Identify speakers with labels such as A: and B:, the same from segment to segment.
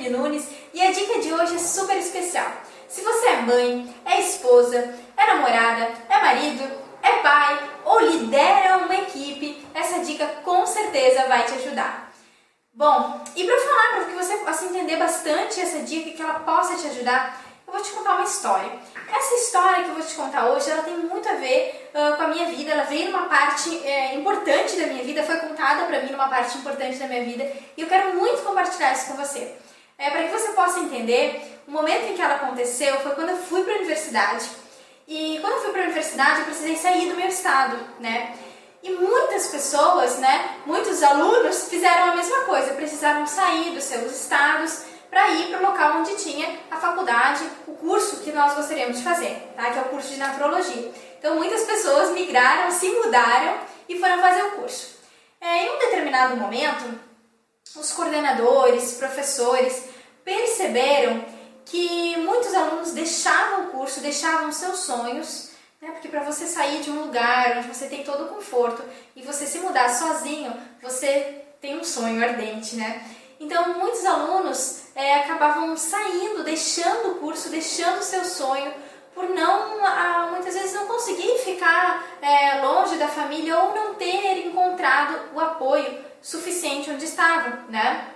A: Jaqueline Nunes e a dica de hoje é super especial. Se você é mãe, é esposa, é namorada, é marido, é pai ou lidera uma equipe, essa dica com certeza vai te ajudar. Bom, e para falar, para que você possa entender bastante essa dica e que ela possa te ajudar, eu vou te contar uma história. Essa história que eu vou te contar hoje, ela tem muito a ver com a minha vida, ela veio numa parte importante da minha vida, foi contada para mim numa parte importante da minha vida e eu quero muito compartilhar isso com você. Para que você possa entender, o momento em que ela aconteceu foi quando eu fui para a universidade. E quando eu fui para a universidade, eu precisei sair do meu estado, né? E muitas pessoas, né, muitos alunos fizeram a mesma coisa, precisaram sair dos seus estados para ir para o local onde tinha a faculdade, o curso que nós gostaríamos de fazer, tá? Que é o curso de naturologia. Então muitas pessoas migraram, se mudaram e foram fazer o curso. Em um determinado momento, os coordenadores, professores perceberam que muitos alunos deixavam o curso, deixavam seus sonhos, né? Porque para você sair de um lugar onde você tem todo o conforto e você se mudar sozinho, você tem um sonho ardente, né? Então muitos alunos acabavam saindo, deixando o curso, deixando o seu sonho, por muitas vezes não conseguir ficar longe da família ou não ter encontrado o apoio suficiente onde estavam, né?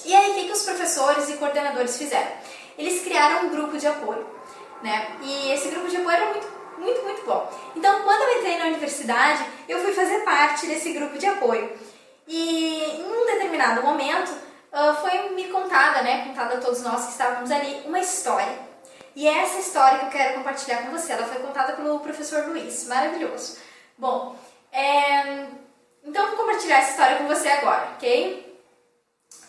A: E aí, o que os professores e coordenadores fizeram? Eles criaram um grupo de apoio, né? E esse grupo de apoio era muito bom. Então, quando eu entrei na universidade, eu fui fazer parte desse grupo de apoio. E em um determinado momento, foi me contada, né? Contada a todos nós que estávamos ali, uma história. E é essa história que eu quero compartilhar com você. Ela foi contada pelo professor Luiz. Maravilhoso. Bom, então eu vou compartilhar essa história com você agora, ok?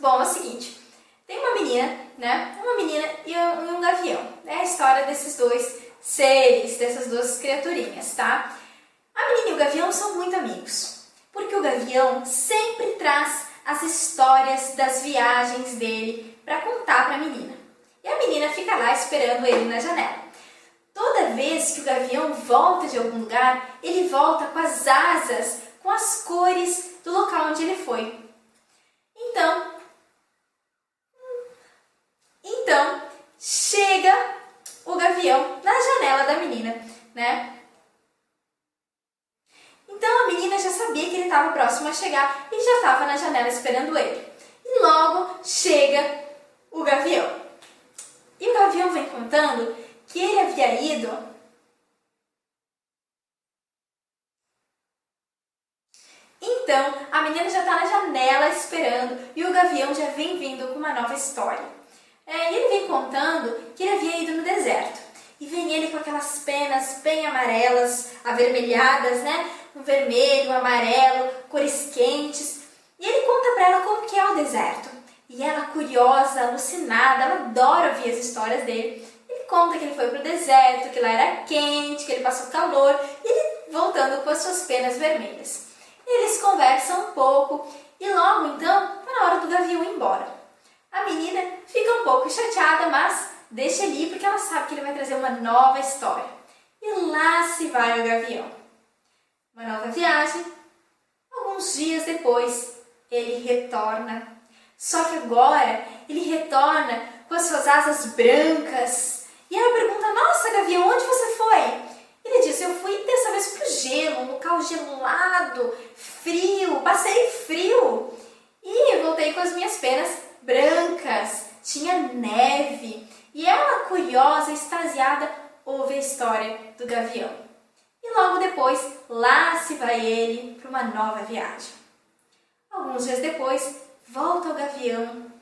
A: Bom, é o seguinte. Tem uma menina, né? Uma menina e um gavião. É a história desses dois seres, dessas duas criaturinhas, tá? A menina e o gavião são muito amigos. Porque o gavião sempre traz as histórias das viagens dele para contar para a menina. E a menina fica lá esperando ele na janela. Toda vez que o gavião volta de algum lugar, ele volta com as asas, com as cores do local onde ele foi. Então chega o gavião na janela da menina, né? Então a menina já sabia que ele estava próximo a chegar e já estava na janela esperando ele. E logo chega o gavião. E o gavião vem contando que ele havia ido Então, a menina já está na janela esperando e o gavião já vem vindo com uma nova história. E ele vem contando que ele havia ido no deserto. E vem ele com aquelas penas bem amarelas, avermelhadas, né? Um vermelho, um amarelo, cores quentes. E ele conta para ela como que é o deserto. E ela, curiosa, alucinada, ela adora ouvir as histórias dele. Ele conta que ele foi para o deserto, que lá era quente, que ele passou calor. E ele voltando com as suas penas vermelhas. Eles conversam um pouco e logo então está na hora do gavião ir embora. A menina fica um pouco chateada, mas deixa ele ir porque ela sabe que ele vai trazer uma nova história. E lá se vai o gavião. Uma nova viagem. Alguns dias depois, ele retorna. Só que agora ele retorna com as suas asas brancas. E ela pergunta, nossa, gavião, onde você foi? Ele disse, eu fui dessa vez pro gelo, um local gelado, frio, passei frio. E voltei com as minhas penas brancas, tinha neve. E ela, curiosa, extasiada, ouve a história do gavião. E logo depois, lá se vai ele para uma nova viagem. Alguns dias depois, volta o gavião,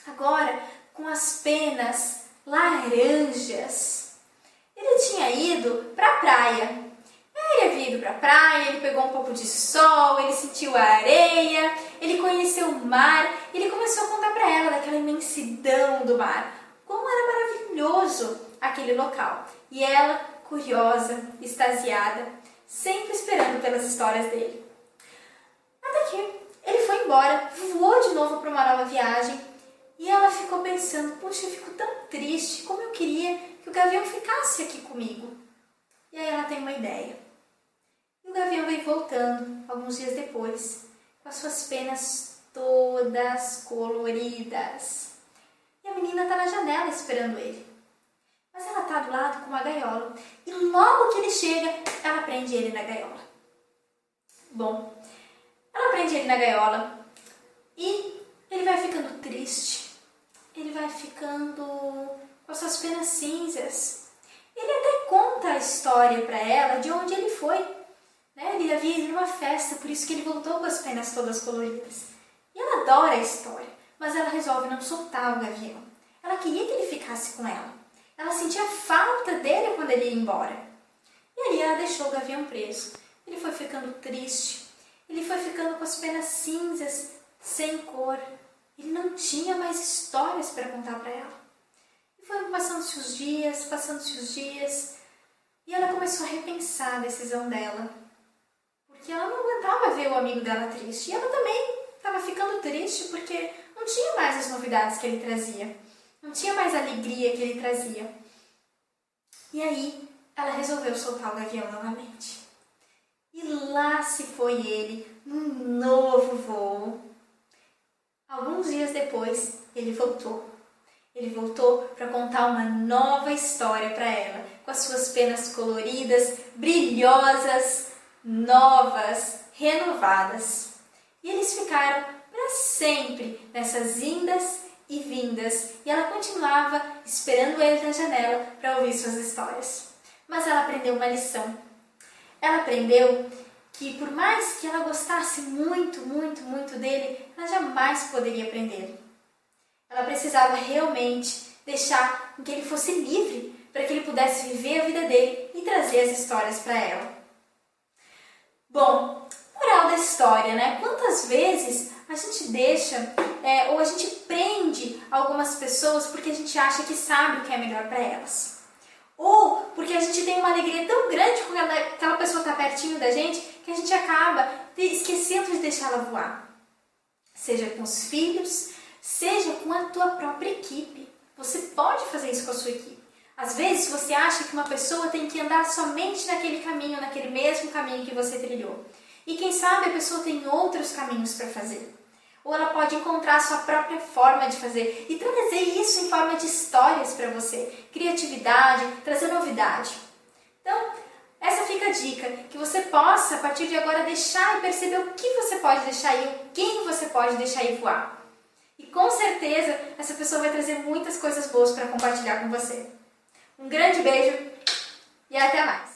A: agora com as penas laranjas. Ele tinha ido para a praia. Ele havia ido para a praia, ele pegou um pouco de sol, ele sentiu a areia, ele conheceu o mar, ele começou a contar para ela daquela imensidão do mar, como era maravilhoso aquele local. E ela, curiosa, extasiada, sempre esperando pelas histórias dele. Até que ele foi embora, voou de novo para uma nova viagem e ela ficou pensando, puxa, eu fico tão triste, como eu queria que o gavião ficasse aqui comigo. E aí ela tem uma ideia. E o gavião vem voltando, alguns dias depois, com as suas penas todas coloridas. menina está na janela esperando ele. Mas ela está do lado com uma gaiola. E logo que ele chega, ela prende ele na gaiola. Bom, ela prende ele na gaiola e ele vai ficando triste. Ele vai ficando com as suas penas cinzas. Ele até conta a história para ela de onde ele foi. Ele havia ido numa festa, por isso que ele voltou com as penas todas coloridas. E ela adora a história, mas ela resolve não soltar o gavião. Ela queria que ele ficasse com ela. Ela sentia falta dele quando ele ia embora. E aí ela deixou o gavião preso. Ele foi ficando triste. Ele foi ficando com as penas cinzas, sem cor. Ele não tinha mais histórias para contar para ela. E foram passando-se os dias. E ela começou a repensar a decisão dela. Porque ela não aguentava ver o amigo dela triste. E ela também estava ficando triste porque não tinha mais as novidades que ele trazia. Não tinha mais a alegria que ele trazia. E aí, ela resolveu soltar o gavião novamente. E lá se foi ele, num novo voo. Alguns dias depois, ele voltou. Ele voltou para contar uma nova história para ela, com as suas penas coloridas, brilhosas, novas, renovadas. E eles ficaram para sempre nessas indas e vindas, e ela continuava esperando ele na janela para ouvir suas histórias. Mas ela aprendeu uma lição. Ela aprendeu que por mais que ela gostasse muito dele, ela jamais poderia prendê-lo. Ela precisava realmente deixar que ele fosse livre, para que ele pudesse viver a vida dele e trazer as histórias para ela. Bom, moral da história, né? Quantas vezes a gente deixa ou a gente prende algumas pessoas porque a gente acha que sabe o que é melhor para elas. Ou porque a gente tem uma alegria tão grande quando aquela pessoa está pertinho da gente que a gente acaba esquecendo de deixá-la voar. Seja com os filhos, seja com a tua própria equipe. Você pode fazer isso com a sua equipe. Às vezes você acha que uma pessoa tem que andar somente naquele caminho, naquele mesmo caminho que você trilhou. E quem sabe a pessoa tem outros caminhos para fazer. Ou ela pode encontrar a sua própria forma de fazer e trazer isso em forma de histórias para você. Criatividade, trazer novidade. Então, essa fica a dica, que você possa, a partir de agora, deixar e perceber o que você pode deixar ir, quem você pode deixar ir voar. E com certeza, essa pessoa vai trazer muitas coisas boas para compartilhar com você. Um grande beijo e até mais!